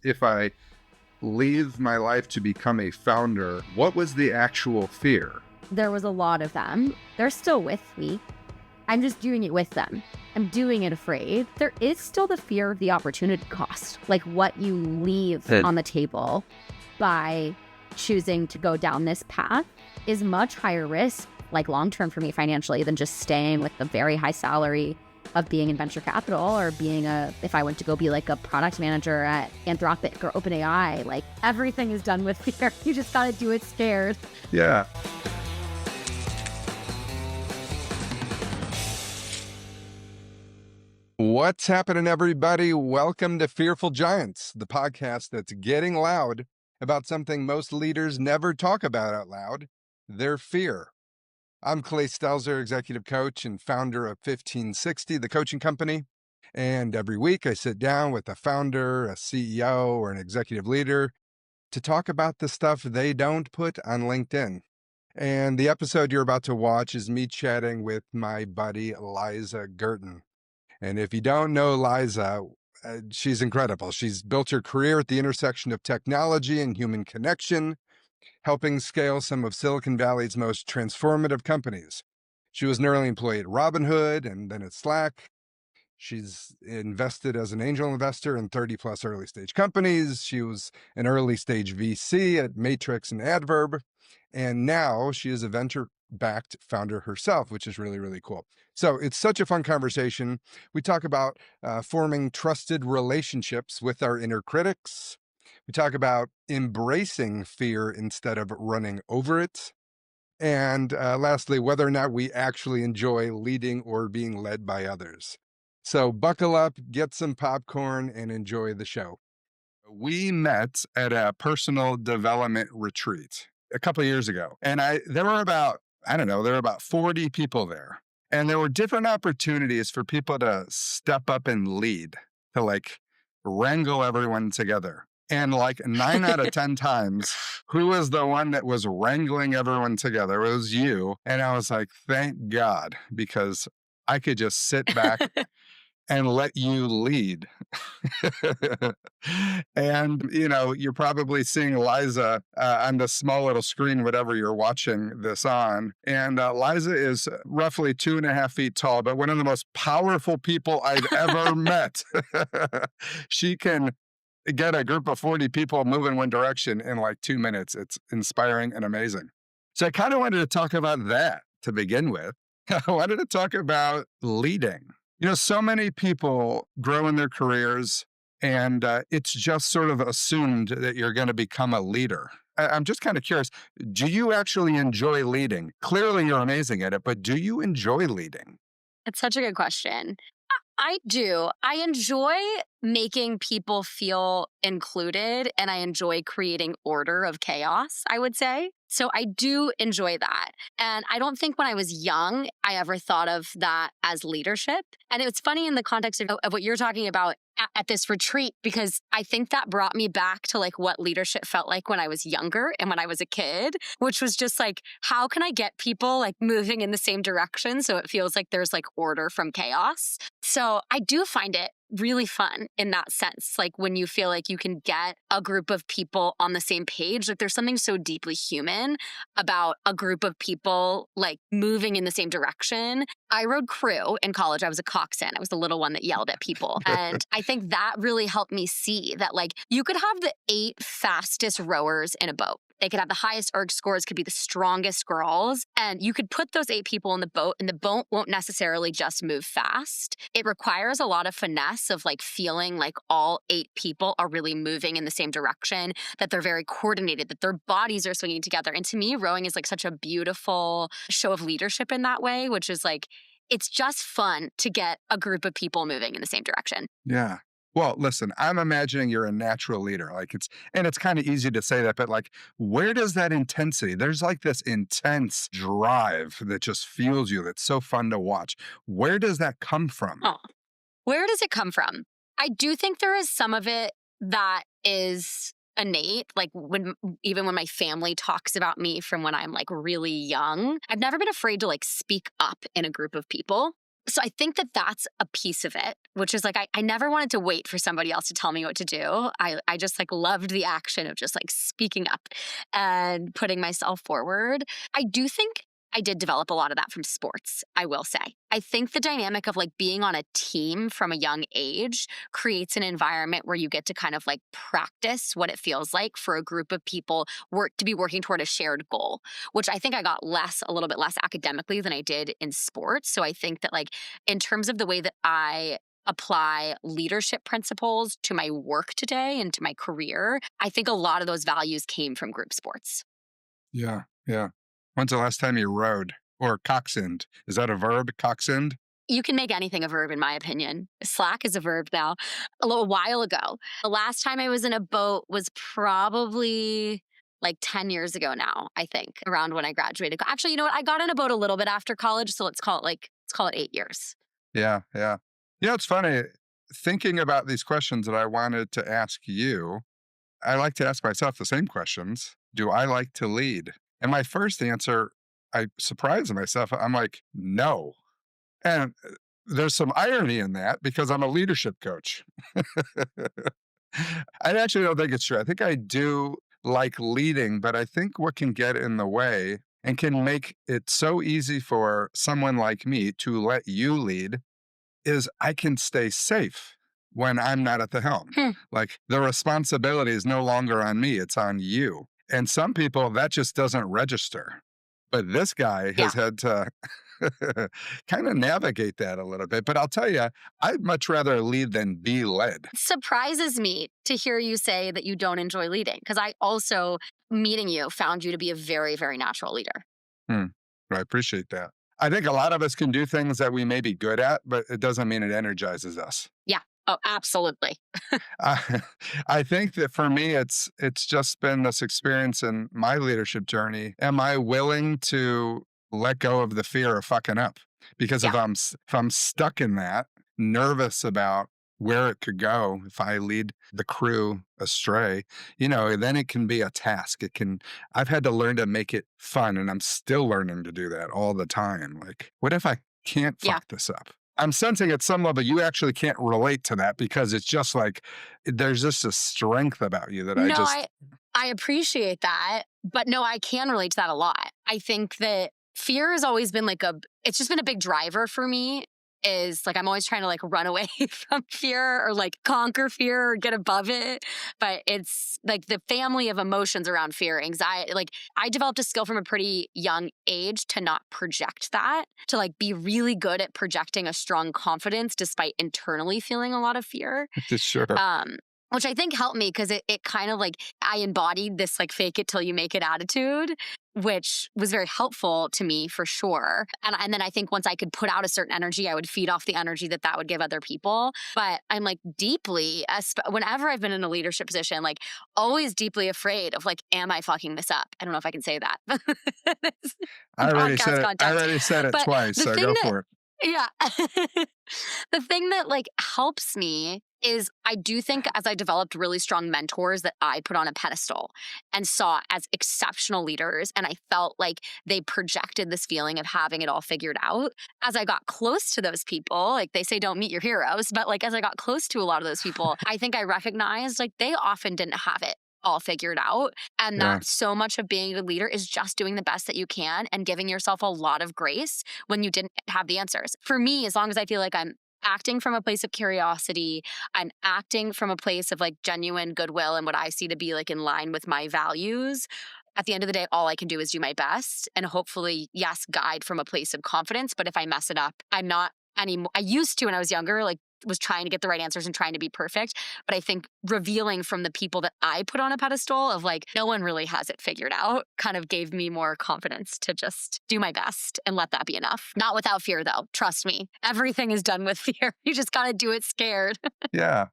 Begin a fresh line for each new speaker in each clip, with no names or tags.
If I leave my life to become a founder, what was the actual fear?
There was a lot of them. They're still with me. I'm just doing it with them. I'm doing it afraid. There is still the fear of the opportunity cost, like what you leave on the table by choosing to go down this path is much higher risk, like long-term for me financially, than just staying with the very high salary of being in venture capital or being if I went to go be like a product manager at Anthropic or OpenAI. Like everything is done with fear. You just got to do it scared.
Yeah. What's happening, everybody? Welcome to Fearful Giants, the podcast that's getting loud about something most leaders never talk about out loud, their fear. I'm Clay Stelzer, executive coach and founder of 1560, the coaching company. And every week I sit down with a founder, a CEO, or an executive leader to talk about the stuff they don't put on LinkedIn. And the episode you're about to watch is me chatting with my buddy, Liza Gurtin. And if you don't know Liza, she's incredible. She's built her career at the intersection of technology and human connection, helping scale some of Silicon Valley's most transformative companies. She was an early employee at Robinhood and then at Slack. She's invested as an angel investor in 30 plus early stage companies. She was an early stage VC at Matrix and Adverb. And now she is a venture-backed founder herself, which is really, really cool. So it's such a fun conversation. We talk about forming trusted relationships with our inner critics. We talk about embracing fear instead of running over it. And lastly, whether or not we actually enjoy leading or being led by others. So buckle up, get some popcorn, and enjoy the show. We met at a personal development retreat a couple of years ago. And there were about 40 people there. And there were different opportunities for people to step up and lead, to like wrangle everyone together. And like 9 out of 10 times, who was the one that was wrangling everyone together? It was you. And I was like, thank God, because I could just sit back and let you lead. And, you're probably seeing Liza on the small little screen, whatever you're watching this on. And Liza is roughly 2.5 feet tall, but one of the most powerful people I've ever met. She can get a group of 40 people move in one direction in like 2 minutes. It's inspiring and amazing. So I kind of wanted to talk about that to begin with. I wanted to talk about leading. So many people grow in their careers and it's just sort of assumed that you're going to become a leader. I'm just kind of curious, do you actually enjoy leading? Clearly you're amazing at it, but do you enjoy leading?
It's such a good question. I do. I enjoy making people feel included and I enjoy creating order of chaos, I would say. So I do enjoy that. And I don't think when I was young, I ever thought of that as leadership. And it was funny in the context of what you're talking about at this retreat, because I think that brought me back to like what leadership felt like when I was younger and when I was a kid, which was just like, how can I get people like moving in the same direction so it feels like there's like order from chaos? So I do find it really fun in that sense. Like when you feel like you can get a group of people on the same page, like there's something so deeply human about a group of people like moving in the same direction. I rode crew in college. I was a coxswain. I was the little one that yelled at people. And I think that really helped me see that like you could have the 8 fastest rowers in a boat. They could have the highest ERG scores, could be the strongest girls. And you could put those 8 people in the boat and the boat won't necessarily just move fast. It requires a lot of finesse of like feeling like all 8 people are really moving in the same direction, that they're very coordinated, that their bodies are swinging together. And to me, rowing is like such a beautiful show of leadership in that way, which is like, it's just fun to get a group of people moving in the same direction.
Yeah. Well, listen, I'm imagining you're a natural leader. It's kind of easy to say that, but like, where does that intensity? There's like this intense drive that just fuels you. That's so fun to watch. Where does that come from?
Oh, where does it come from? I do think there is some of it that is innate. Like even when my family talks about me from when I'm like really young, I've never been afraid to like speak up in a group of people. So I think that that's a piece of it, which is like I never wanted to wait for somebody else to tell me what to do. I just like loved the action of just like speaking up and putting myself forward. I do think I did develop a lot of that from sports, I will say. I think the dynamic of like being on a team from a young age creates an environment where you get to kind of like practice what it feels like for a group of people work to be working toward a shared goal, which I think I got a little bit less academically than I did in sports. So I think that like in terms of the way that I apply leadership principles to my work today and to my career, I think a lot of those values came from group sports.
Yeah, yeah. When's the last time you rowed or coxswained? Is that a verb, coxswained?
You can make anything a verb, in my opinion. Slack is a verb now. A little while ago, the last time I was in a boat was probably like 10 years ago now, I think, around when I graduated. Actually, you know what? I got in a boat a little bit after college, so let's call it 8 years.
Yeah, yeah. It's funny thinking about these questions that I wanted to ask you. I like to ask myself the same questions. Do I like to lead? And my first answer, I surprised myself. I'm like, no. And there's some irony in that because I'm a leadership coach. I actually don't think it's true. I think I do like leading, but I think what can get in the way and can make it so easy for someone like me to let you lead is I can stay safe when I'm not at the helm.
Hmm.
Like the responsibility is no longer on me, it's on you. And some people that just doesn't register. But this guy
Yeah.
has had to kind of navigate that a little bit. But I'll tell you, I'd much rather lead than be led.
Surprises me to hear you say that you don't enjoy leading because I also, meeting you, found you to be a very, very natural leader.
Hmm. I appreciate that. I think a lot of us can do things that we may be good at, but it doesn't mean it energizes us.
Yeah. Oh, absolutely.
I, I think that for me, it's just been this experience in my leadership journey. Am I willing to let go of the fear of fucking up? Because
Yeah.
if I'm stuck in that, nervous about where it could go if I lead the crew astray, then it can be a task. I've had to learn to make it fun, and I'm still learning to do that all the time. Like, what if I can't
Yeah.
fuck this up? I'm sensing at some level you actually can't relate to that because it's just like there's just a strength about you that I
No,
just
I appreciate that, but no, I can relate to that a lot. I think that fear has always been it's just been a big driver for me. Is like I'm always trying to like run away from fear or like conquer fear or get above it. But it's like the family of emotions around fear, anxiety. Like I developed a skill from a pretty young age to not project that, to like be really good at projecting a strong confidence despite internally feeling a lot of fear.
just sure.
Um, which I think helped me because it kind of like I embodied this like fake it till you make it attitude, which was very helpful to me for sure. And then I think once I could put out a certain energy, I would feed off the energy that would give other people. But I'm like deeply, whenever I've been in a leadership position, like always deeply afraid of like, am I fucking this up? I don't know if I can say that. It's
I already
podcast
said it. I
content.
already said it
But
twice,
the
so
thing
go
that
for it.
yeah. The thing that like helps me is I do think as I developed really strong mentors that I put on a pedestal and saw as exceptional leaders, and I felt like they projected this feeling of having it all figured out. As I got close to those people, like they say, don't meet your heroes, but like as I got close to a lot of those people, I think I recognized like they often didn't have it all figured out. And
Yeah.
that so much of being a leader is just doing the best that you can and giving yourself a lot of grace when you didn't have the answers. For me, as long as I feel like I'm acting from a place of curiosity, I'm acting from a place of like genuine goodwill and what I see to be like in line with my values. At the end of the day, all I can do is do my best and hopefully, yes, guide from a place of confidence. But if I mess it up, I'm not anymore. I used to when I was younger, like was trying to get the right answers and trying to be perfect. But I think revealing from the people that I put on a pedestal of like, no one really has it figured out kind of gave me more confidence to just do my best and let that be enough. Not without fear though. Trust me. Everything is done with fear. You just got to do it scared.
Yeah.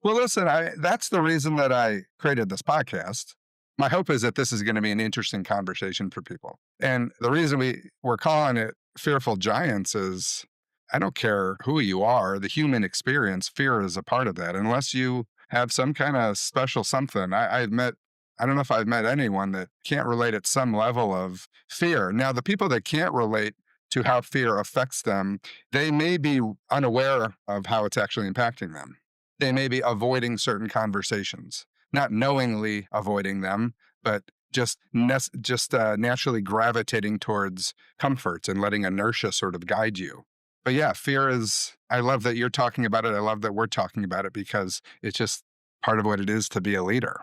Well, listen, that's the reason that I created this podcast. My hope is that this is going to be an interesting conversation for people. And the reason we're calling it Fearful Giants is I don't care who you are, the human experience, fear is a part of that. Unless you have some kind of special something. I don't know if I've met anyone that can't relate at some level of fear. Now, the people that can't relate to
Yeah.
how fear affects them, they may be unaware of how it's actually impacting them. They may be avoiding certain conversations, not knowingly avoiding them, but just naturally gravitating towards comfort and letting inertia sort of guide you. But yeah, fear is, I love that you're talking about it. I love that we're talking about it because it's just part of what it is to be a leader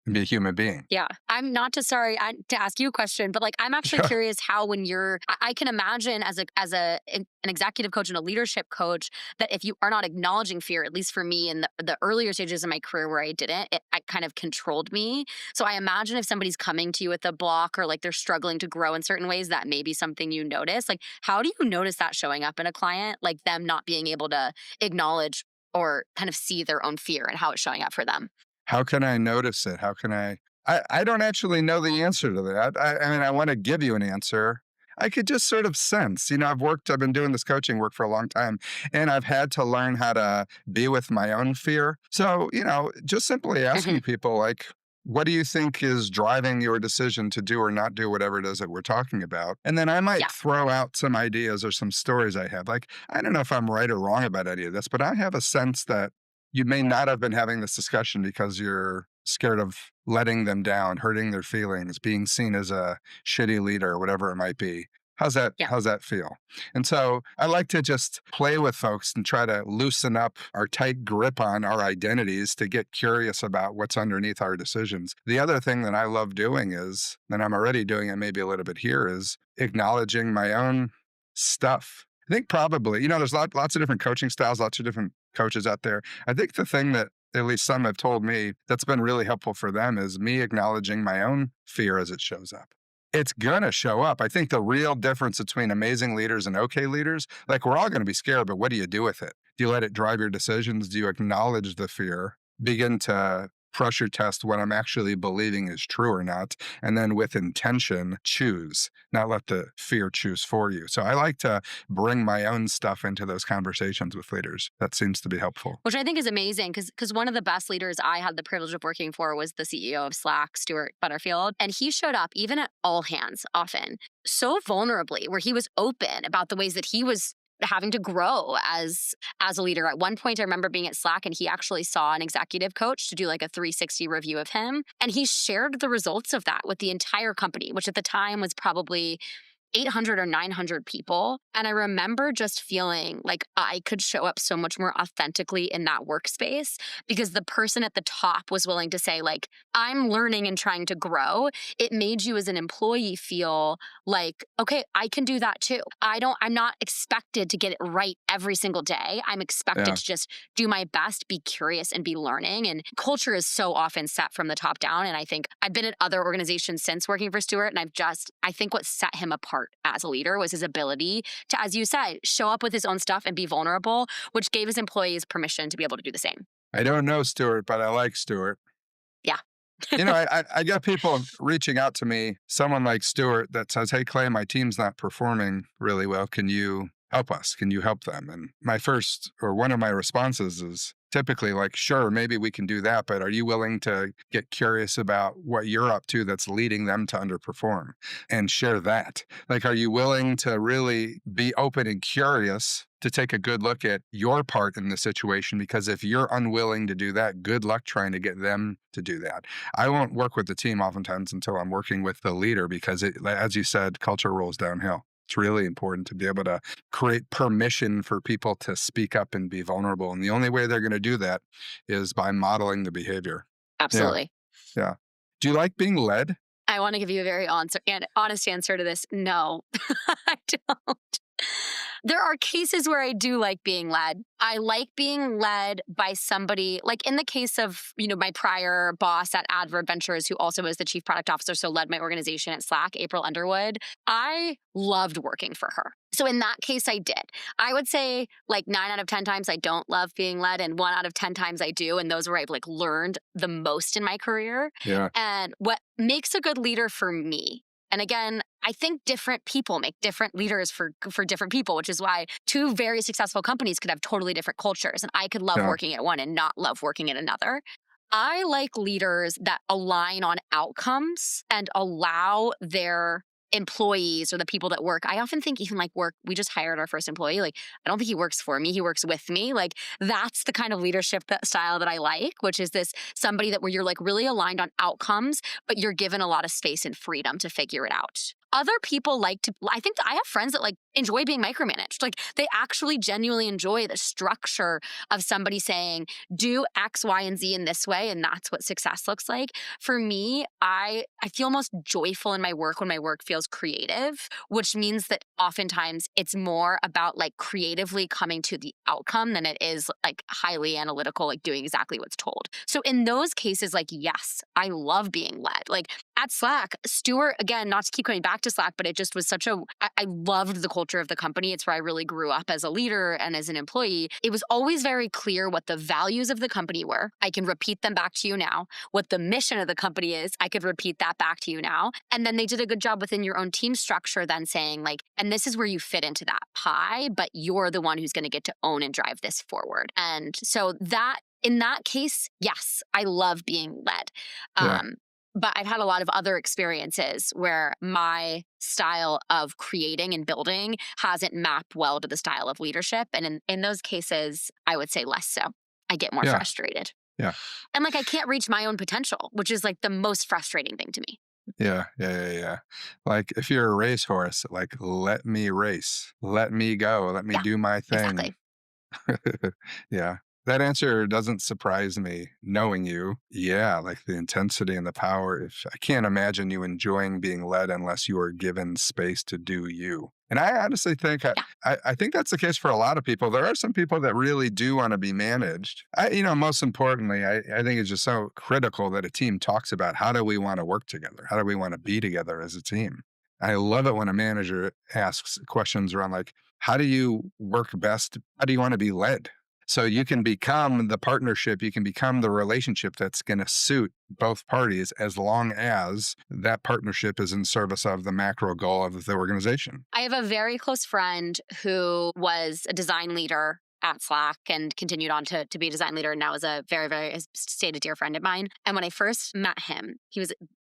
and be a human being.
Yeah. I'm not to sorry to ask you a question, but like I'm actually
Yeah.
curious how when I can imagine an executive coach and a leadership coach that if you are not acknowledging fear, at least for me in the earlier stages of my career where I didn't, it kind of controlled me. So I imagine if somebody's coming to you with a block or like they're struggling to grow in certain ways, that may be something you notice. Like how do you notice that showing up in a client, like them not being able to acknowledge or kind of see their own fear and how it's showing up for them?
How can I notice it? How can I don't actually know the answer to that. I mean, I want to give you an answer. I could just sort of sense, I've been doing this coaching work for a long time, and I've had to learn how to be with my own fear. So, just simply
Mhm.
asking people, like, what do you think is driving your decision to do or not do whatever it is that we're talking about? And then I might
Yeah.
throw out some ideas or some stories I have. Like, I don't know if I'm right or wrong about any of this, but I have a sense that you may not have been having this discussion because you're scared of letting them down, hurting their feelings, being seen as a shitty leader, whatever it might be.
Yeah.
How's that feel? And so I like to just play with folks and try to loosen up our tight grip on our identities to get curious about what's underneath our decisions. The other thing that I love doing is, and I'm already doing it maybe a little bit here, is acknowledging my own stuff. I think probably, there's lots of different coaching styles, lots of different coaches out there. I think the thing that at least some have told me that's been really helpful for them is me acknowledging my own fear as it shows up. It's going to show up. I think the real difference between amazing leaders and okay leaders, like we're all going to be scared, but what do you do with it? Do you let it drive your decisions? Do you acknowledge the fear? Begin to pressure test what I'm actually believing is true or not. And then with intention, choose, not let the fear choose for you. So I like to bring my own stuff into those conversations with leaders. That seems to be helpful.
Which I think is amazing because one of the best leaders I had the privilege of working for was the CEO of Slack, Stuart Butterfield. And he showed up even at all hands often so vulnerably, where he was open about the ways that he was having to grow as a leader. At one point I remember being at Slack and he actually saw an executive coach to do like a 360 review of him, and he shared the results of that with the entire company, which at the time was probably 800 or 900 people. And I remember just feeling like I could show up so much more authentically in that workspace because the person at the top was willing to say, like, I'm learning and trying to grow. It made you as an employee feel like, okay, I can do that too. I'm not expected to get it right every single day. I'm expected
Yeah.
to just do my best, be curious and be learning. And culture is so often set from the top down. And I think I've been at other organizations since working for Stuart, and I think what set him apart as a leader was his ability to, as you said, show up with his own stuff and be vulnerable, which gave his employees permission to be able to do the same.
I don't know Stuart, but I like Stuart.
Yeah.
I get people reaching out to me, someone like Stuart that says, "Hey, Clay, my team's not performing really well. Can you help us? Can you help them?" And my first or one of my responses is typically like, "Sure, maybe we can do that, but are you willing to get curious about what you're up to that's leading them to underperform and share that? Like, are you willing to really be open and curious to take a good look at your part in the situation? Because if you're unwilling to do that, good luck trying to get them to do that." I won't work with the team oftentimes until I'm working with the leader because as you said, culture rolls downhill. It's really important to be able to create permission for people to speak up and be vulnerable. And the only way they're going to do that is by modeling the behavior. Yeah.
Absolutely.
Yeah. Do you like being led?
I want to give you a very honest answer to this. No, I don't. There are cases where I do like being led. I like being led by somebody, like in the case of, my prior boss at Adverb Ventures, who also was the chief product officer, so led my organization at Slack, April Underwood. I loved working for her. So in that case, I did. I would say like 9 out of 10 times I don't love being led, and 1 out of 10 times I do. And those where I've like learned the most in my career.
Yeah.
And what makes a good leader for me, and again, I think different people make different leaders for different people, which is why 2 very successful companies could have totally different cultures. And I could love
Yeah.
working at one and not love working at another. I like leaders that align on outcomes and allow their employees or the people that work. I often think even like work, we just hired our first employee. Like, I don't think he works for me. He works with me. Like, that's the kind of leadership style that I like, which is this somebody that where you're like really aligned on outcomes, but you're given a lot of space and freedom to figure it out. Other people like to, I think I have friends that like enjoy being micromanaged. Like they actually genuinely enjoy the structure of somebody saying, do X, Y, and Z in this way. And that's what success looks like. For me, I feel most joyful in my work when my work feels creative, which means that oftentimes it's more about like creatively coming to the outcome than it is like highly analytical, like doing exactly what's told. So in those cases, like, yes, I love being led. Like at Slack, Stuart, again, not to keep coming back to Slack, but it just was such a, I loved the culture of the company. It's where I really grew up as a leader and as an employee. It was always very clear what the values of the company were. I can repeat them back to you now. What the mission of the company is, I could repeat that back to you now. And then they did a good job within your own team structure, then saying like, and this is where you fit into that pie, but you're the one who's going to get to own and drive this forward. And so that, in that case, yes, I love being led.
Yeah.
But I've had a lot of other experiences where my style of creating and building hasn't mapped well to the style of leadership. And in those cases, I would say less so. I get more
Yeah.
frustrated.
Yeah.
And like I can't reach my own potential, which is like the most frustrating thing to me.
Yeah. Yeah. Yeah. Yeah. Like if you're a racehorse, like let me race, let me go, let me
Yeah,
do my thing.
exactly.
Yeah. That answer doesn't surprise me knowing you. Yeah, like the intensity and the power. If I can't imagine you enjoying being led unless you are given space to do you. And I honestly think
Yeah.
I think that's the case for a lot of people. There are some people that really do want to be managed. Most importantly, I think it's just so critical that a team talks about how do we want to work together? How do we want to be together as a team? I love it when a manager asks questions around like, how do you work best? How do you want to be led? So you can become the partnership, you can become the relationship that's going to suit both parties as long as that partnership is in service of the macro goal of the organization.
I have a very close friend who was a design leader at Slack and continued on to be a design leader and now is a very, very has stayed a dear friend of mine. And when I first met him,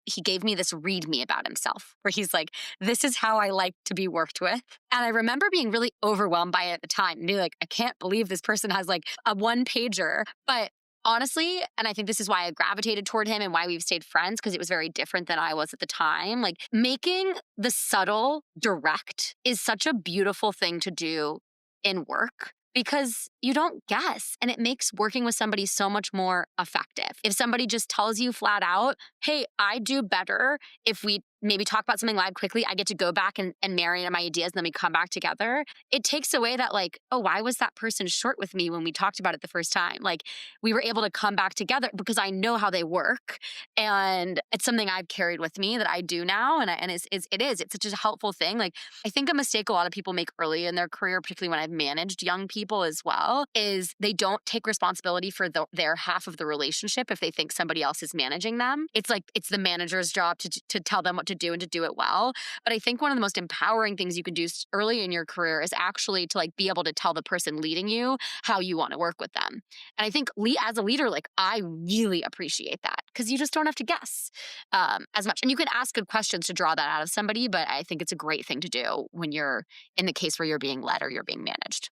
he gave me this read me about himself where he's like, this is how I like to be worked with. And I remember being really overwhelmed by it at the time and be like, I can't believe this person has like a one pager. But honestly, and I think this is why I gravitated toward him and why we've stayed friends, because it was very different than I was at the time. Like making the subtle direct is such a beautiful thing to do in work because you don't guess and it makes working with somebody so much more effective. If somebody just tells you flat out, hey, I do better if we maybe talk about something live quickly, I get to go back and marry my ideas and then we come back together. It takes away that like, oh, why was that person short with me when we talked about it the first time? Like we were able to come back together because I know how they work. And it's something I've carried with me that I do now. And it's such a helpful thing. Like I think a mistake a lot of people make early in their career, particularly when I've managed young people as well, is they don't take responsibility for their half of the relationship if they think somebody else is managing them. It's like it's the manager's job to tell them what to do and to do it well. But I think one of the most empowering things you can do early in your career is actually to like be able to tell the person leading you how you want to work with them. And I think as a leader, like I really appreciate that because you just don't have to guess as much. And you can ask good questions to draw that out of somebody, but I think it's a great thing to do when you're in the case where you're being led or you're being managed.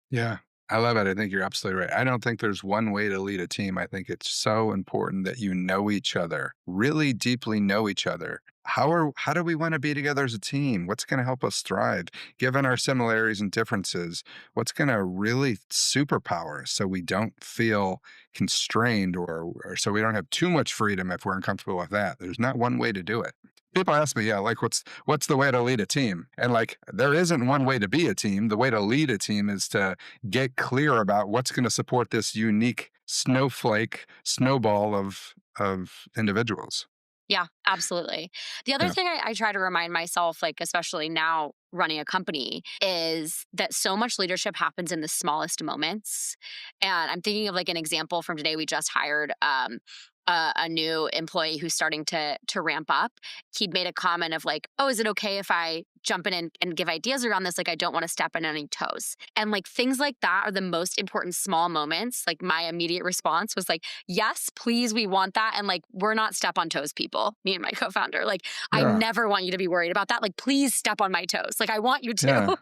Yeah. I love it. I think you're absolutely right. I don't think there's one way to lead a team. I think it's so important that you know each other, really deeply know each other. How do we want to be together as a team? What's going to help us thrive? Given our similarities and differences, what's going to really superpower us so we don't feel constrained or so we don't have too much freedom if we're uncomfortable with that? There's not one way to do it. People ask me, yeah, like what's the way to lead a team? And like there isn't one way to be a team. The way to lead a team is to get clear about what's going to support this unique snowball of individuals.
Yeah, absolutely. The other
Yeah.
thing I try to remind myself, like, especially now running a company, is that so much leadership happens in the smallest moments. And I'm thinking of like an example from today. We just hired a new employee who's starting to ramp up, he'd made a comment of like, "Oh, is it okay if I jump in and give ideas around this? Like, I don't want to step on any toes." And like things like that are the most important small moments. Like my immediate response was like, "Yes, please, we want that." And like, we're not step on toes people, me and my co-founder. Like, I
Yeah.
never want you to be worried about that. Like, please step on my toes. Like, I want you
Yeah.
to.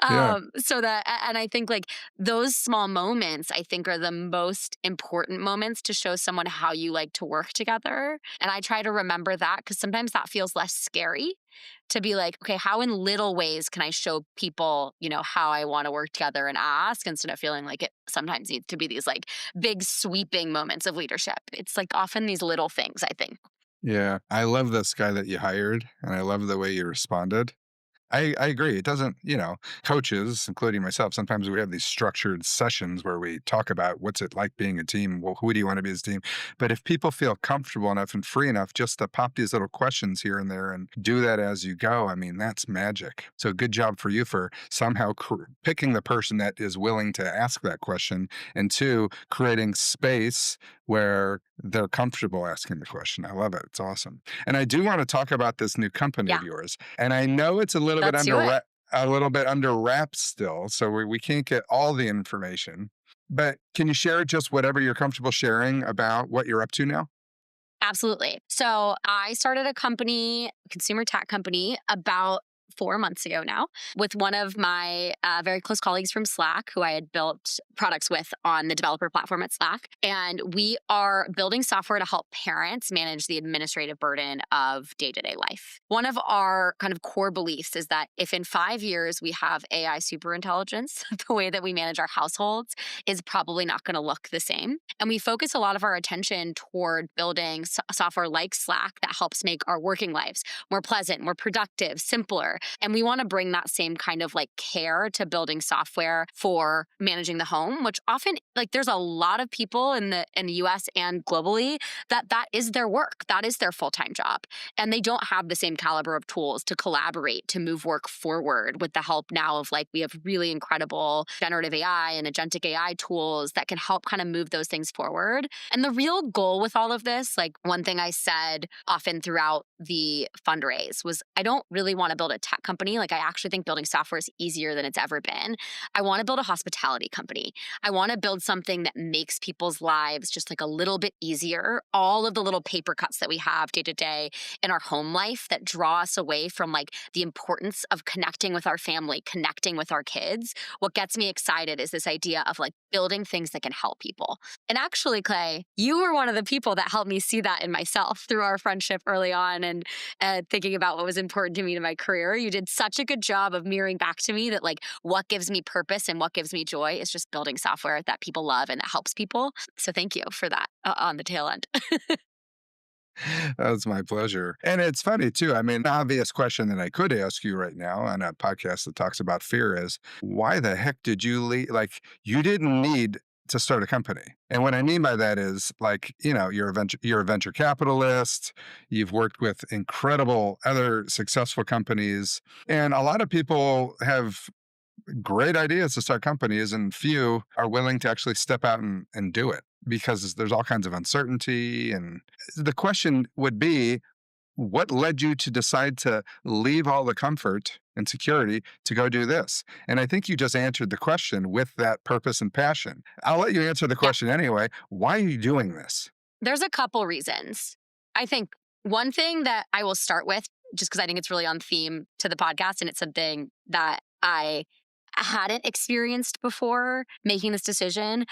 Yeah.
So that, and I think like those small moments, I think are the most important moments to show someone how you like to work together. And I try to remember that because sometimes that feels less scary to be like, okay, how in little ways can I show people, how I want to work together and ask instead of feeling like it sometimes needs to be these like big sweeping moments of leadership. It's like often these little things, I think.
Yeah. I love this guy that you hired, and I love the way you responded. I agree. It doesn't, coaches, including myself, sometimes we have these structured sessions where we talk about what's it like being a team? Well, who do you want to be as a team? But if people feel comfortable enough and free enough just to pop these little questions here and there and do that as you go, I mean, that's magic. So good job for you for somehow picking the person that is willing to ask that question. And two, creating space where they're comfortable asking the question. I love it. It's awesome. And I do want to talk about this new company
Yeah,
of yours. And I know it's a little bit
let's do it.
under wraps still, so we can't get all the information. But can you share just whatever you're comfortable sharing about what you're up to now?
Absolutely. So I started a company, consumer tech company, about 4 months ago now, with one of my very close colleagues from Slack, who I had built products with on the developer platform at Slack. And we are building software to help parents manage the administrative burden of day to day life. One of our kind of core beliefs is that if in 5 years we have AI superintelligence, the way that we manage our households is probably not going to look the same. And we focus a lot of our attention toward building software like Slack that helps make our working lives more pleasant, more productive, simpler. And we want to bring that same kind of like care to building software for managing the home, which often like there's a lot of people in the US and globally that is their work. That is their full-time job. And they don't have the same caliber of tools to collaborate, to move work forward with the help now of like we have really incredible generative AI and agentic AI tools that can help kind of move those things forward. And the real goal with all of this, like one thing I said often throughout the fundraise was I don't really want to build a tech company. Like I actually think building software is easier than it's ever been. I want to build a hospitality company. I want to build something that makes people's lives just like a little bit easier. All of the little paper cuts that we have day to day in our home life that draw us away from like the importance of connecting with our family, connecting with our kids. What gets me excited is this idea of like building things that can help people. And actually, Clay, you were one of the people that helped me see that in myself through our friendship early on and thinking about what was important to me in my career. You did such a good job of mirroring back to me that like what gives me purpose and what gives me joy is just building software that people love and that helps people. So thank you for that on the tail end.
That's my pleasure. And it's funny too. I mean, the obvious question that I could ask you right now on a podcast that talks about fear is why the heck did you leave? Like, you didn't need to start a company. And what I mean by that is like, you're a venture capitalist, you've worked with incredible other successful companies, and a lot of people have great ideas to start companies, and few are willing to actually step out and do it because there's all kinds of uncertainty. And the question would be, what led you to decide to leave all the comfort and security to go do this? And I think you just answered the question with that purpose and passion. I'll let you answer the
Yeah,
question anyway. Why are you doing this?
there's a couple reasons. I think one thing that I will start with, just because I think it's really on theme to the podcast and it's something that I hadn't experienced before making this decision.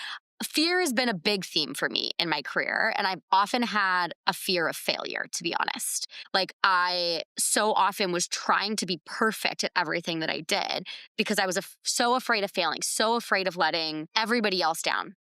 Fear has been a big theme for me in my career. And I've often had a fear of failure, to be honest. Like, I so often was trying to be perfect at everything that I did because I was so afraid of failing, so afraid of letting everybody else down.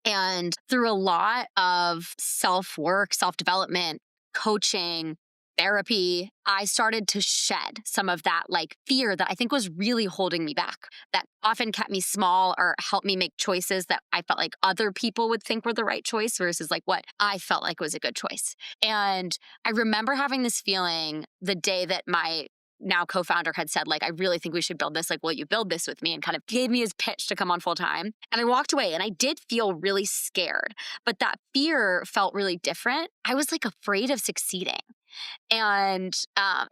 And through a lot of self work, self development, coaching, therapy, I started to shed some of that like fear that I think was really holding me back, that often kept me small or helped me make choices that I felt like other people would think were the right choice versus like what I felt like was a good choice. And I remember having this feeling the day that my now co-founder had said, like, I really think we should build this. Like, will you build this with me? And kind of gave me his pitch to come on full time. And I walked away and I did feel really scared, but that fear felt really different. I was like afraid of succeeding. And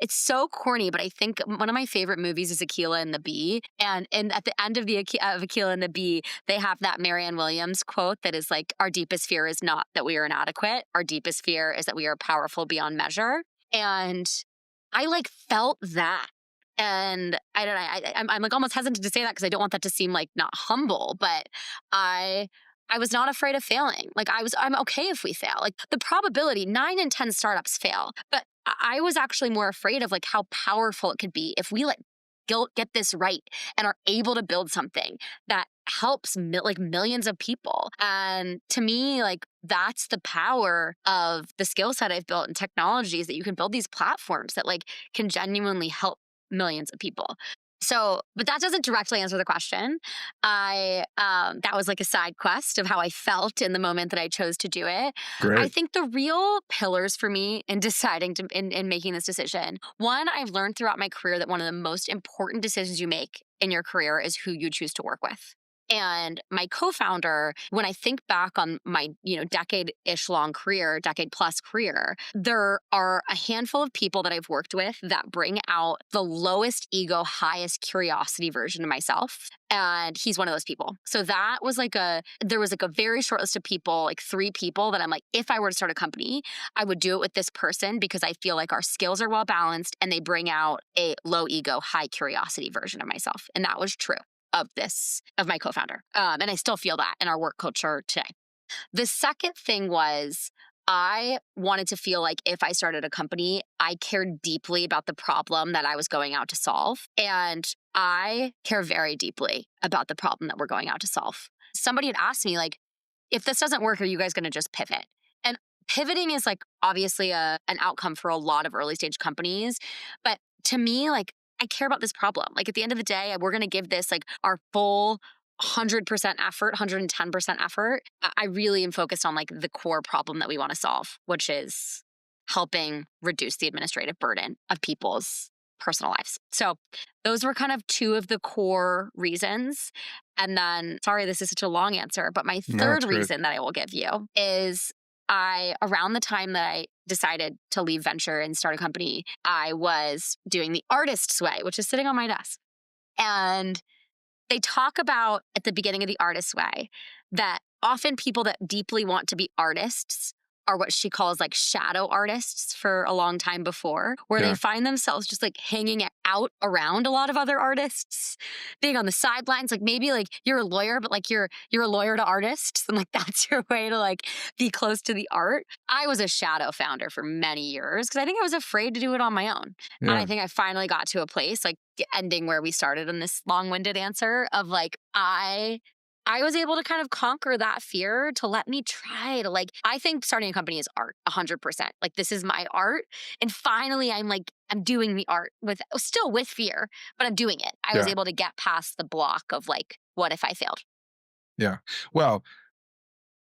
it's so corny, but I think one of my favorite movies is Akilah and the Bee. And at the end of Akilah and the Bee, they have that Marianne Williams quote that is like, "Our deepest fear is not that we are inadequate. Our deepest fear is that we are powerful beyond measure." And I like felt that. And I don't know, I'm like almost hesitant to say that because I don't want that to seem like not humble, but I I was not afraid of failing. Like I'm okay if we fail. Like the probability, 9 in 10 startups fail, but I was actually more afraid of like how powerful it could be if we let guilt get this right and are able to build something that helps like millions of people. And to me, like that's the power of the skill set I've built in technologies, that you can build these platforms that like can genuinely help millions of people. So, but that doesn't directly answer the question. That was like a side quest of how I felt in the moment that I chose to do it. I
Great.
think the real pillars for me in deciding to, in making this decision, one, I've learned throughout my career that one of the most important decisions you make in your career is who you choose to work with. And my co-founder, when I think back on my, decade-ish long career, decade plus career, there are a handful of people that I've worked with that bring out the lowest ego, highest curiosity version of myself. And he's one of those people. So that was there was like a very short list of people, like 3 people that I'm like, if I were to start a company, I would do it with this person because I feel like our skills are well balanced and they bring out a low ego, high curiosity version of myself. And that was true of my co-founder. And I still feel that in our work culture today. The second thing was I wanted to feel like if I started a company, I cared deeply about the problem that I was going out to solve. And I care very deeply about the problem that we're going out to solve. Somebody had asked me, like, if this doesn't work, are you guys going to just pivot? And pivoting is like obviously an outcome for a lot of early stage companies. But to me, like, I care about this problem. Like at the end of the day, we're going to give this like our full 100% effort, 110% effort. I really am focused on like the core problem that we want to solve, which is helping reduce the administrative burden of people's personal lives. So those were kind of 2 of the core reasons. And then, sorry, this is such a long answer, but my
No,
third
it's great.
reason that I will give you is around the time that I decided to leave venture and start a company, I was doing the Artist's Way, which is sitting on my desk. And they talk about at the beginning of the Artist's Way that often people that deeply want to be artists are what she calls like shadow artists for a long time before, where they
Yeah.
find themselves just like hanging out around a lot of other artists, being on the sidelines. Like maybe like you're a lawyer, but like you're a lawyer to artists, and like that's your way to like be close to the art. I was a shadow founder for many years because I think I was afraid to do it on my own. And I
Yeah.
think I finally got to a place like ending where we started in this long-winded answer of like I was able to kind of conquer that fear to let me try to like, I think starting a company is art 100%. Like this is my art. And finally I'm doing the art still with fear, but I'm doing it. I was
Yeah.
able to get past the block of like, what if I failed?
Yeah. Well,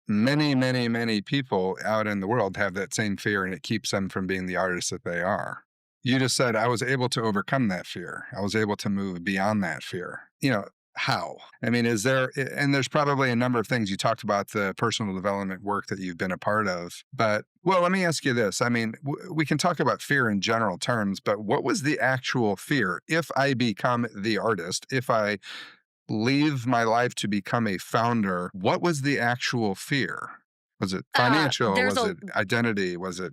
many, many, many people out in the world have that same fear, and it keeps them from being the artists that they are. You just said, I was able to overcome that fear. I was able to move beyond that fear. How? I mean, and there's probably a number of things. You talked about the personal development work that you've been a part of, but well, let me ask you this. I mean, we can talk about fear in general terms, but what was the actual fear? If I become the artist, if I leave my life to become a founder, what was the actual fear? Was it financial?
There's
Was
a
it identity? Was it,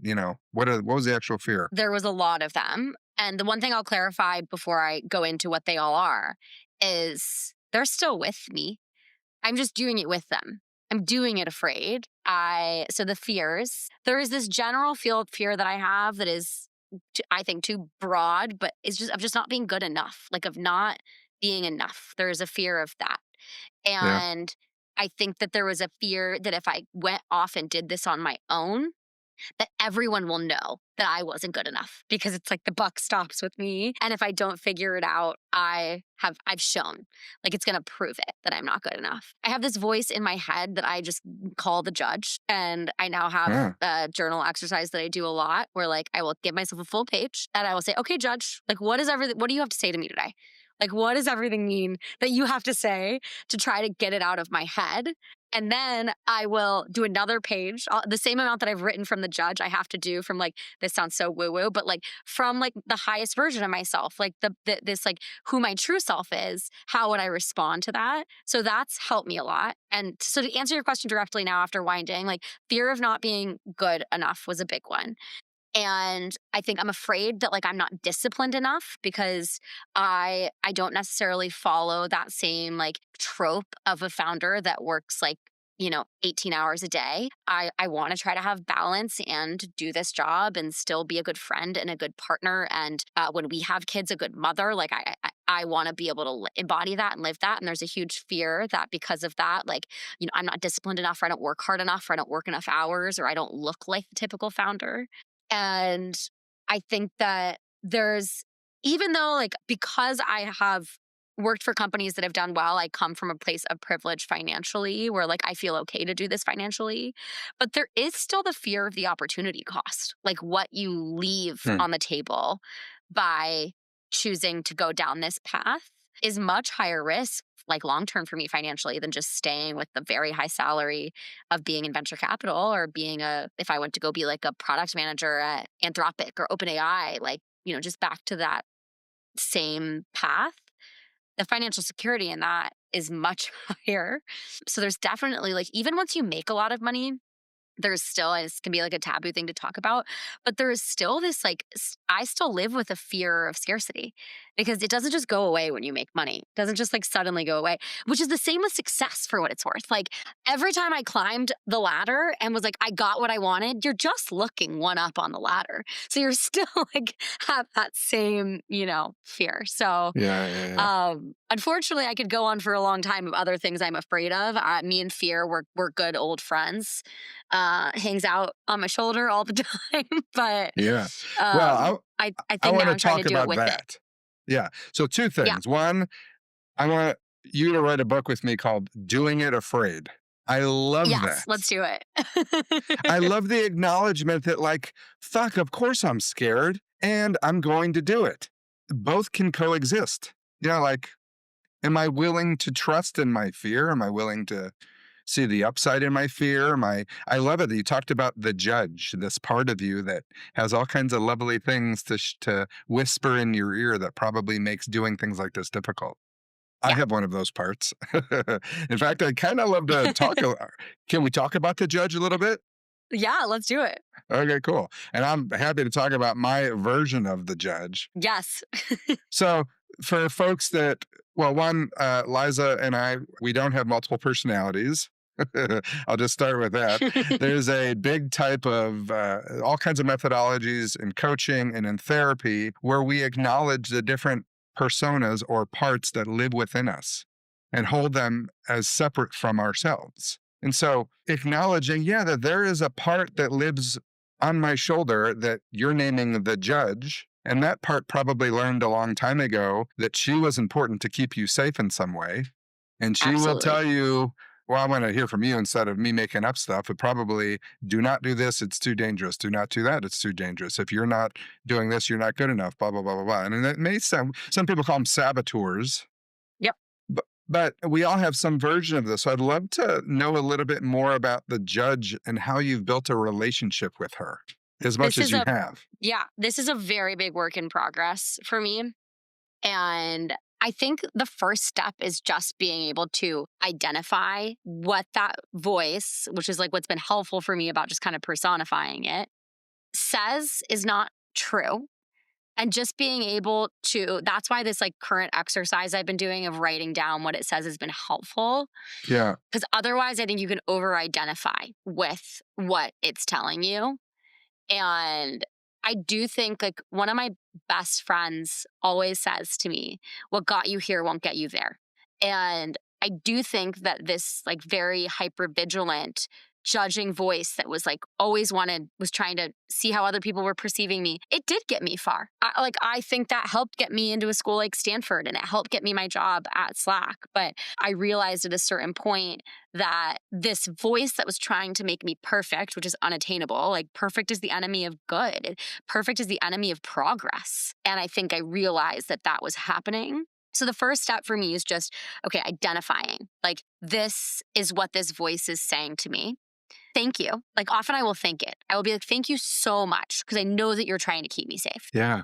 what was the actual fear?
There was a lot of them. And the one thing I'll clarify before I go into what they all are is they're still with me. I'm just doing it with them. I'm doing it afraid. So the fears, there is this general field fear that I have that is, I think, too broad, but it's just of just not being good enough, like of not being enough. There is a fear of that.
Yeah.
And I think that there was a fear that if I went off and did this on my own, that everyone will know that I wasn't good enough because it's like the buck stops with me. And if I don't figure it out, I've shown like it's going to prove it that I'm not good enough. I have this voice in my head that I just call the judge. And I now have
Yeah.
a journal exercise that I do a lot where like I will give myself a full page and I will say, okay, judge, like what do you have to say to me today? Like, what does everything mean that you have to say to try to get it out of my head? And then I will do another page, the same amount that I've written from the judge, I have to do from like, this sounds so woo woo, but like from like the highest version of myself, like this, like who my true self is, how would I respond to that? So that's helped me a lot. And so to answer your question directly now after winding, like fear of not being good enough was a big one. And I think I'm afraid that like I'm not disciplined enough because I don't necessarily follow that same like trope of a founder that works like 18 hours a day. I want to try to have balance and do this job and still be a good friend and a good partner. And when we have kids, a good mother. Like I want to be able to embody that and live that. And there's a huge fear that because of that, like, I'm not disciplined enough, or I don't work hard enough, or I don't work enough hours, or I don't look like the typical founder. And I think that even though, like, because I have worked for companies that have done well, I come from a place of privilege financially where, like, I feel okay to do this financially. But there is still the fear of the opportunity cost, like what you leave
Hmm.
on the table by choosing to go down this path is much higher risk, like long term for me financially, than just staying with the very high salary of being in venture capital or if I went to go be like a product manager at Anthropic or OpenAI, like, just back to that same path. The financial security in that is much higher. So there's definitely like, even once you make a lot of money, there's still, and this can be like a taboo thing to talk about, but there is still this like, I still live with a fear of scarcity because it doesn't just go away when you make money. It doesn't just like suddenly go away, which is the same with success for what it's worth. Like every time I climbed the ladder and was like, I got what I wanted, you're just looking one up on the ladder. So you're still like have that same, fear. So
Yeah, yeah, yeah.
unfortunately, I could go on for a long time of other things I'm afraid of. Me and fear, we're good old friends. Hangs out on my shoulder all the time, but
Yeah.
um,
Well,
I
I
think
want
now
to
I'm trying to
talk
do it
about
with it.
that. Yeah. So two
Yeah.
things. One, I want you to write a book with me called Doing It Afraid. I love
Yes,
that.
let's do it.
I love the acknowledgement that, like, fuck, of course I'm scared and I'm going to do it. Both can coexist. Like, am I willing to trust in my fear? Am I willing to see the upside in my fear? I love it that you talked about the judge, this part of you that has all kinds of lovely things to whisper in your ear that probably makes doing things like this difficult. I
Yeah.
have one of those parts. In fact, I kind of love to talk. Can we talk about the judge a little bit?
Yeah, let's do it.
Okay, cool. And I'm happy to talk about my version of the judge.
Yes.
So, for folks that, well, one, Liza and I, we don't have multiple personalities. I'll just start with that. There's a big type of all kinds of methodologies in coaching and in therapy where we acknowledge the different personas or parts that live within us and hold them as separate from ourselves. And so acknowledging, yeah, that there is a part that lives on my shoulder that you're naming the judge. And that part probably learned a long time ago that she was important to keep you safe in some way. And she will
Absolutely.
tell you, well, I want to hear from you instead of me making up stuff. But probably do not do this. It's too dangerous. Do not do that. It's too dangerous. If you're not doing this, you're not good enough, blah, blah, blah, blah, blah. And it may sound, some people call them saboteurs,
Yep.
but we all have some version of this. So I'd love to know a little bit more about the judge and how you've built a relationship with her as much
This
as
is
you
a
have.
Yeah, this is a very big work in progress for me. And I think the first step is just being able to identify what that voice, which is like what's been helpful for me about just kind of personifying it, says is not true. And just being able to, that's why this like current exercise I've been doing of writing down what it says has been helpful.
Yeah.
Because otherwise, I think you can over identify with what it's telling you. And I do think like one of my best friends always says to me, what got you here won't get you there. And I do think that this like very hyper vigilant judging voice that was like was trying to see how other people were perceiving me, it did get me far. I think that helped get me into a school like Stanford, and it helped get me my job at Slack. But I realized at a certain point that this voice that was trying to make me perfect, which is unattainable, like perfect is the enemy of good, perfect is the enemy of progress. And I think I realized that that was happening. So the first step for me is just, okay, identifying, like, this is what this voice is saying to me. Thank you. Like, often I will thank it. I will be like, thank you so much, because I know that you're trying to keep me safe.
Yeah.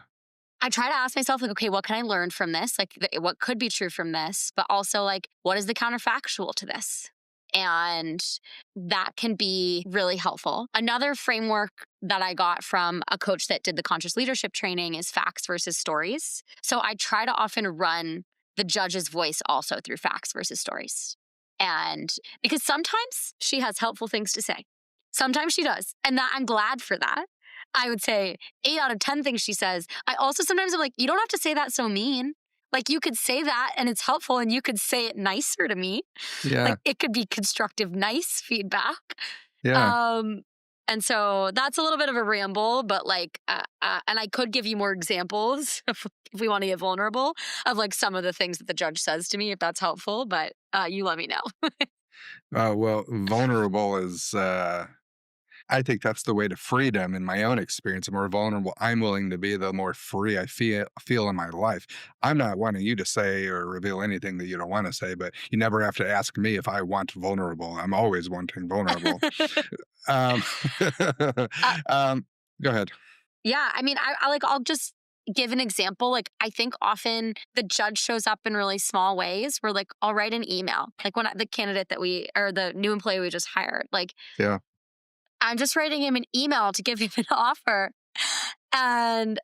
I try to ask myself, like, okay, what can I learn from this? Like, what could be true from this? But also, like, what is the counterfactual to this? And that can be really helpful. Another framework that I got from a coach that did the conscious leadership training is facts versus stories. So I try to often run the judge's voice also through facts versus stories. And because sometimes she has helpful things to say, sometimes she does. And that I'm glad for that. I would say 8 out of 10 things she says. I also sometimes am like, you don't have to say that so mean. Like, you could say that and it's helpful, and you could say it nicer to me.
Yeah.
Like, it could be constructive, nice feedback.
Yeah.
And so that's a little bit of a ramble, but like, and I could give you more examples if we want to get vulnerable of like some of the things that the judge says to me, if that's helpful, but you let me know.
Well, vulnerable is, I think that's the way to freedom in my own experience. The more vulnerable I'm willing to be, the more free I feel in my life. I'm not wanting you to say or reveal anything that you don't want to say, but you never have to ask me if I want vulnerable. I'm always wanting vulnerable. Um,
uh,
um, Go ahead.
yeah, I mean, I'll just give an example. Like, I think often the judge shows up in really small ways where, like, I'll write an email, like when the candidate or the new employee we just hired, like,
Yeah.
I'm just writing him an email to give him an offer. And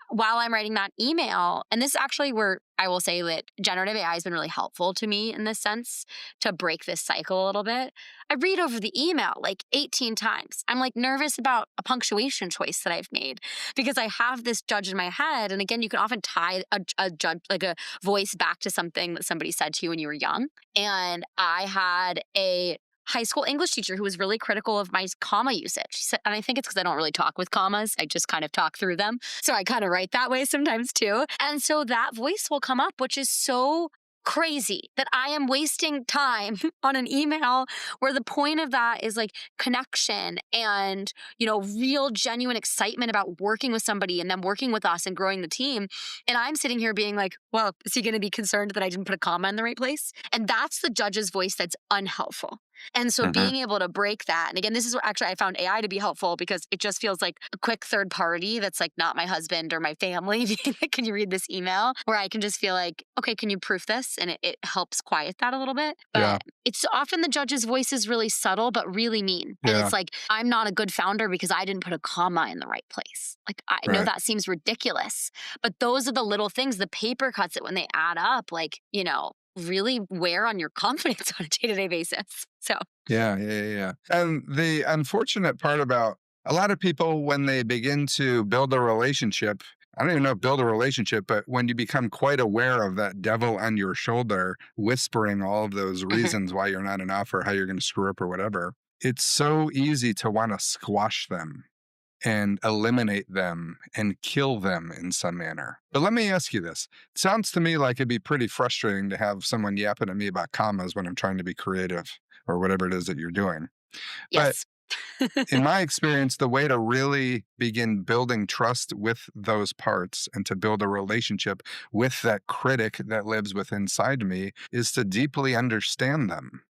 while I'm writing that email, and this is actually where I will say that generative AI has been really helpful to me in this sense to break this cycle a little bit. I read over the email like 18 times. I'm like nervous about a punctuation choice that I've made because I have this judge in my head. And again, you can often tie a judge, like a voice, back to something that somebody said to you when you were young. And I had a high school English teacher who was really critical of my comma usage. She said, and I think it's because I don't really talk with commas. I just kind of talk through them. So I kind of write that way sometimes too. And so that voice will come up, which is so crazy that I am wasting time on an email where the point of that is like connection and, real genuine excitement about working with somebody and them working with us and growing the team. And I'm sitting here being like, well, is he going to be concerned that I didn't put a comma in the right place? And that's the judge's voice that's unhelpful. And so
Mhm.
being able to break that, and again, this is what actually I found AI to be helpful because it just feels like a quick third party that's like not my husband or my family. Being like, can you read this email? Where I can just feel like, okay, can you proof this? And it helps quiet that a little bit.
Yeah.
But it's often the judge's voice is really subtle, but really mean. And
Yeah.
it's like, I'm not a good founder because I didn't put a comma in the right place. Like, I know
Right.
that seems ridiculous, but those are the little things, the paper cuts that when they add up, like, really wear on your confidence on a day-to-day basis. So
Yeah, yeah, yeah, yeah. And the unfortunate part about a lot of people, when they begin to build a relationship, I don't even know if build a relationship, but when you become quite aware of that devil on your shoulder, whispering all of those
mhm.
reasons why you're not enough or how you're going to screw up or whatever, it's so easy to want to squash them and eliminate them and kill them in some manner. But let me ask you this. It sounds to me like it'd be pretty frustrating to have someone yapping at me about commas when I'm trying to be creative or whatever it is that you're doing. But
Yes.
in my experience, the way to really begin building trust with those parts and to build a relationship with that critic that lives within inside me is to deeply understand them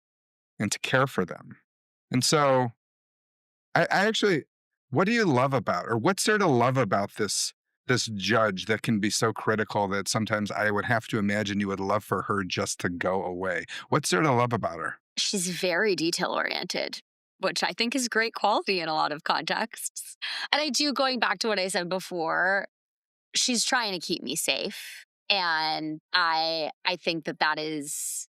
and to care for them. And so I actually, what do you love about, or what's there to love about this judge that can be so critical that sometimes I would have to imagine you would love for her just to go away? What's there to love about her?
She's very detail oriented, which I think is great quality in a lot of contexts. And I do, going back to what I said before, she's trying to keep me safe. And I think that is,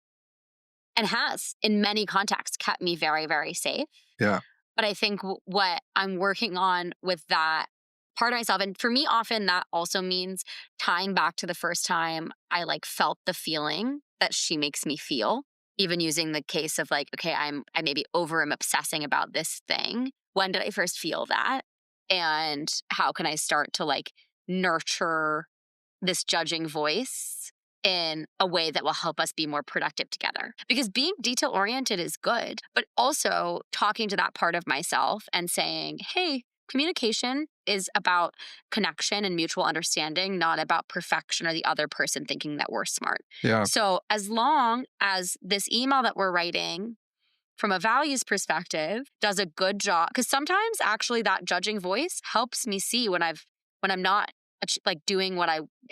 and has in many contexts, kept me very, very safe.
Yeah,
But I think what I'm working on with that part of myself, and for me, often that also means tying back to the first time I like felt the feeling that she makes me feel. even using the case of like, okay, I maybe am obsessing about this thing. When did I first feel that? And how can I start to like nurture this judging voice in a way that will help us be more productive together? Because being detail oriented is good, but also talking to that part of myself and saying, hey, communication is about connection and mutual understanding, not about perfection or the other person thinking that we're smart.
Yeah.
So, as long as this email that we're writing from a values perspective does a good job, because sometimes actually that judging voice helps me see when I'm not like doing what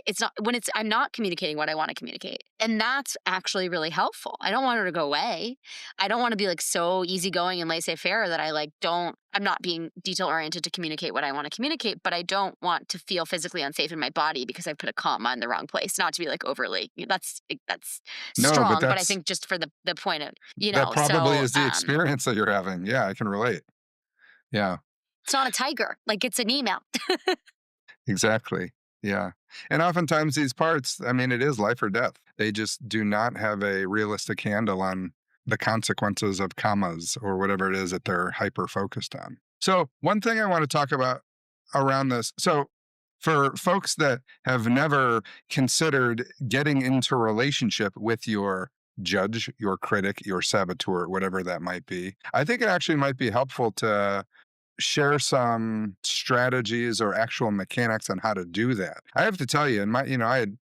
it's not when it's I'm not communicating what I want to communicate, and that's actually really helpful. I don't want her to go away. I don't want to be like so easygoing and laissez-faire that I'm not being detail oriented to communicate what I want to communicate, but I don't want to feel physically unsafe in my body because I put a comma in the wrong place. Not to be like overly, that's
No, but
strong, but I think just for the point of,
that probably
so
is the experience that you're having. Yeah, I can relate. Yeah.
it's not a tiger, like it's an email.
Exactly. Yeah. And oftentimes these parts, I mean, it is life or death. They just do not have a realistic handle on the consequences of commas or whatever it is that they're hyper focused on. So, one thing I want to talk about around this. So, for folks that have never considered getting into a relationship with your judge, your critic, your saboteur, whatever that might be, I think it actually might be helpful to share some strategies or actual mechanics on how to do that. I have to tell you, I had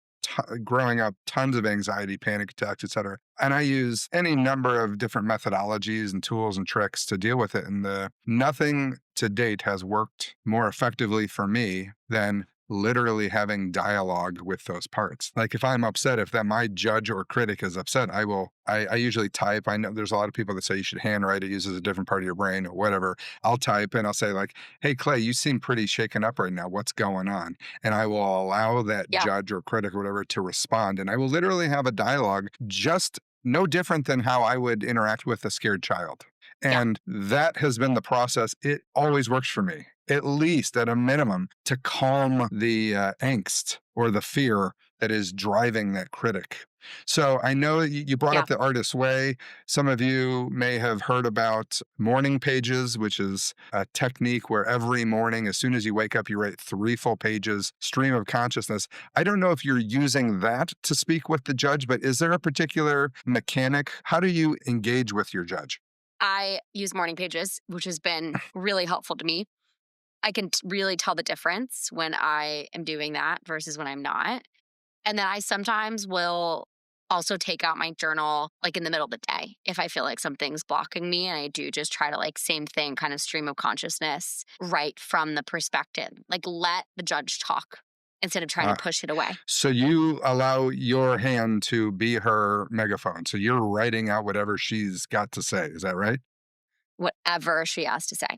growing up tons of anxiety, panic attacks, etc. And I use any number of different methodologies and tools and tricks to deal with it. And nothing to date has worked more effectively for me than literally having dialogue with those parts. Like if I'm upset, if that my judge or critic is upset, I usually type. I know there's a lot of people that say you should handwrite. It uses a different part of your brain or whatever. I'll type and I'll say like, hey, Clay, you seem pretty shaken up right now. What's going on? And I will allow that
Yeah.
judge or critic or whatever to respond. And I will literally have a dialogue just no different than how I would interact with a scared child.
Yeah.
And that has been the process. It always works for me, at least at a minimum, to calm the angst or the fear that is driving that critic. So I know you brought
Yeah.
up the artist's way. Some of you may have heard about morning pages, which is a technique where every morning, as soon as you wake up, you write 3 full pages, stream of consciousness. I don't know if you're using that to speak with the judge, but is there a particular mechanic? How do you engage with your judge?
I use morning pages, which has been really helpful to me. I can really tell the difference when I am doing that versus when I'm not. And then I sometimes will also take out my journal like in the middle of the day if I feel like something's blocking me. And I do just try to like same thing, kind of stream of consciousness right from the perspective, like let the judge talk instead of trying to push it away.
So you allow your hand to be her megaphone. So you're writing out whatever she's got to say. Is that right?
Whatever she has to say.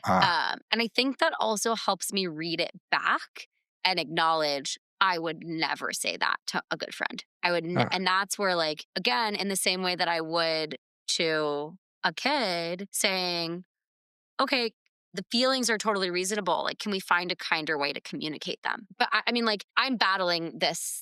Ah,
And I think that also helps me read it back and acknowledge I would never say that to a good friend.
ah,
And that's where, like, again, in the same way that I would to a kid saying, okay, the feelings are totally reasonable. Like, can we find a kinder way to communicate them? But I mean, like, I'm battling this.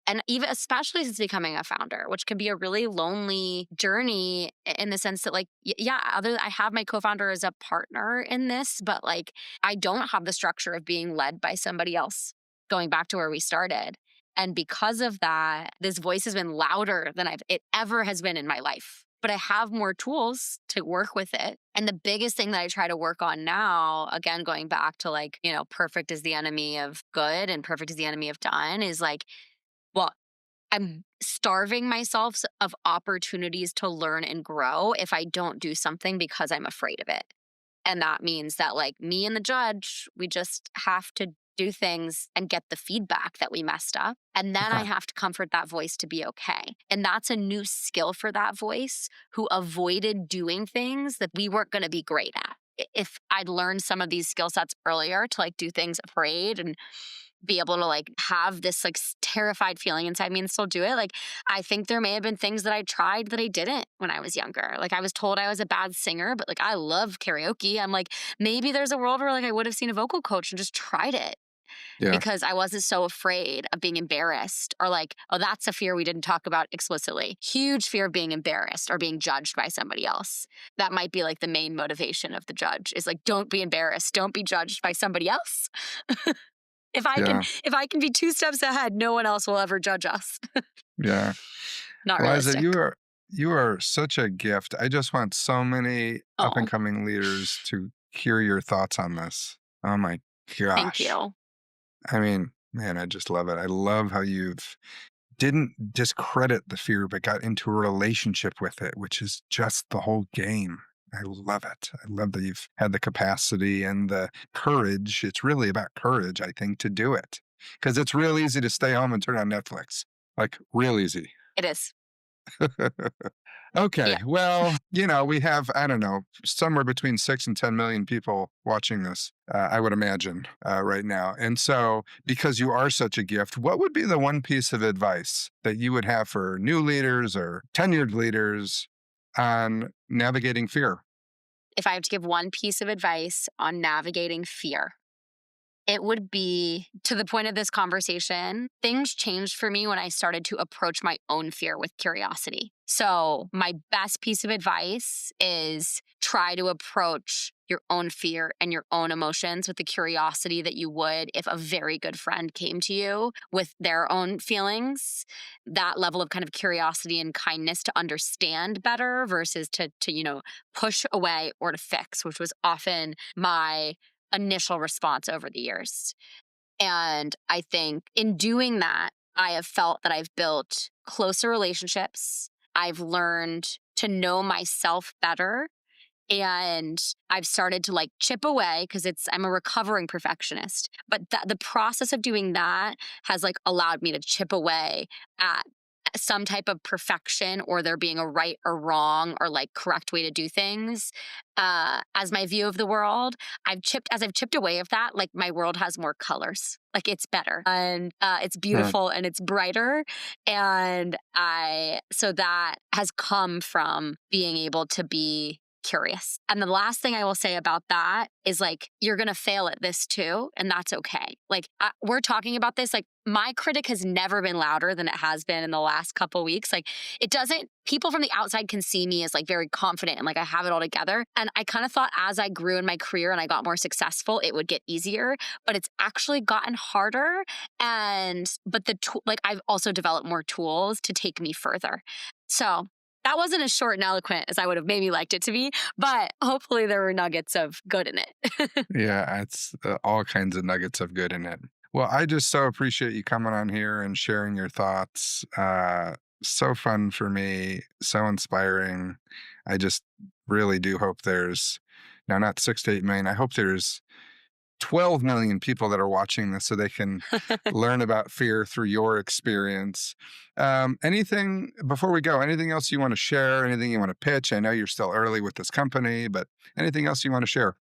And even especially since becoming a founder, which can be a really lonely journey in the sense that, like, yeah, I have my co-founder as a partner in this, but like, I don't have the structure of being led by somebody else. Going back to where we started, and because of that, this voice has been louder than it ever has been in my life. But I have more tools to work with it. And the biggest thing that I try to work on now, again, going back to like, perfect is the enemy of good and perfect is the enemy of done, is like, well, I'm starving myself of opportunities to learn and grow if I don't do something because I'm afraid of it. And that means that, like, me and the judge, we just have to do things and get the feedback that we messed up. And then I
ah,
have to comfort that voice to be okay. And that's a new skill for that voice who avoided doing things that we weren't going to be great at. If I'd learned some of these skill sets earlier to like do things afraid and be able to like have this like terrified feeling inside me and still do it. Like, I think there may have been things that I tried that I didn't when I was younger. Like, I was told I was a bad singer, but like, I love karaoke. I'm like, maybe there's a world where like I would have seen a vocal coach and just tried it.
Yeah.
because I wasn't so afraid of being embarrassed or like, oh, that's a fear we didn't talk about explicitly. Huge fear of being embarrassed or being judged by somebody else. That might be like the main motivation of the judge is like, don't be embarrassed. Don't be judged by somebody else. If I can,
Yeah.
if I can be two steps ahead, no one else will ever judge us.
Yeah.
Not
Liza,
realistic.
you are such a gift. I just want so many up and
Oh,
coming leaders to hear your thoughts on this. Oh my
thank
gosh.
you.
I mean, man, I just love it. I love how you've didn't discredit the fear, but got into a relationship with it, which is just the whole game. I love it. I love that you've had the capacity and the courage. It's really about courage, I think, to do it. Because it's real easy to stay home and turn on Netflix. Like, real easy.
It is. Yeah.
Okay. Well, we have, I don't know, somewhere between 6 and 10 million people watching this, I would imagine, right now. And so, because you are such a gift, what would be the one piece of advice that you would have for new leaders or tenured leaders on navigating fear?
If I have to give one piece of advice on navigating fear, it would be to the point of this conversation, things changed for me when I started to approach my own fear with curiosity. So, my best piece of advice is try to approach your own fear and your own emotions with the curiosity that you would if a very good friend came to you with their own feelings. That level of kind of curiosity and kindness to understand better versus to push away or to fix, which was often my initial response over the years. And I think in doing that, I have felt that I've built closer relationships. I've learned to know myself better. And I've started to like chip away because I'm a recovering perfectionist. But the process of doing that has like allowed me to chip away at some type of perfection or there being a right or wrong or like correct way to do things as my view of the world. I've chipped away of that, like my world has more colors, like it's better and it's
Yeah.
beautiful and it's brighter. And so that has come from being able to be curious. And the last thing I will say about that is like, you're going to fail at this too. And that's okay. Like, we're talking about this. Like, my critic has never been louder than it has been in the last couple weeks. Like, people from the outside can see me as like very confident and like I have it all together. And I kind of thought as I grew in my career and I got more successful, it would get easier, but it's actually gotten harder. Like, I've also developed more tools to take me further. So, that wasn't as short and eloquent as I would have maybe liked it to be, but hopefully there were nuggets of good in it.
Yeah. It's all kinds of nuggets of good in it. Well, I just so appreciate you coming on here and sharing your thoughts. So fun for me, so inspiring. I just really do hope there's now not 6 to 8 million. I hope there's 12 million people that are watching this so they can learn about fear through your experience. Anything before we go, anything else you want to share? Anything you want to pitch? I know you're still early with this company, but anything else you want to share?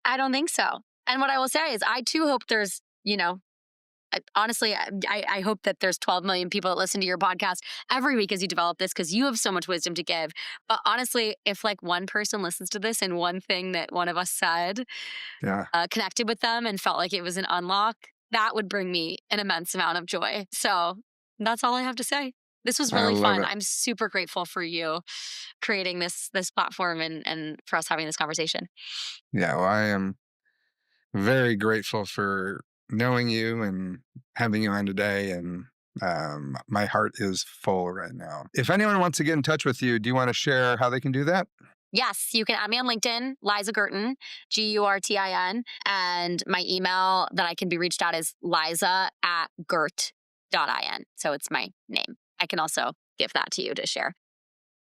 I don't think so. And what I will say is, I too hope honestly, I hope that there's 12 million people that listen to your podcast every week as you develop this because you have so much wisdom to give. But honestly, if like one person listens to this and one thing that one of us said
Yeah,
connected with them and felt like it was an unlock, that would bring me an immense amount of joy. So that's all I have to say. This was
I
really
love
fun.
it.
I'm super grateful for you creating this platform and for us having this conversation.
Yeah, well, I am very grateful for knowing you and having you on today. And my heart is full right now. If anyone wants to get in touch with you, do you want to share how they can do that?
Yes, you can add me on LinkedIn, Liza Gurtin, Gurtin. And my email that I can be reached at is liza@gurt.in. So it's my name. I can also give that to you to share.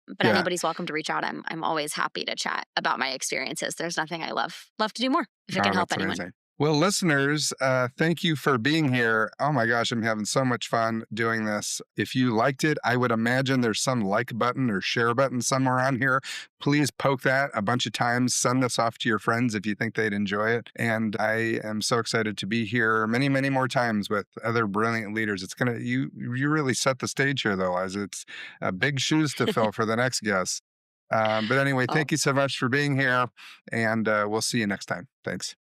But
Yeah.
anybody's welcome to reach out. I'm always happy to chat about my experiences. There's nothing I love to do more if it can
Oh,
help
that's
anyone.
amazing. Well, listeners, thank you for being here. Oh my gosh, I'm having so much fun doing this. If you liked it, I would imagine there's some like button or share button somewhere on here. Please poke that a bunch of times. Send this off to your friends if you think they'd enjoy it. And I am so excited to be here many, many more times with other brilliant leaders. It's gonna you really set the stage here, though, as it's big shoes to fill for the next guest. But anyway,
Oh,
thank you so much for being here, and we'll see you next time. Thanks.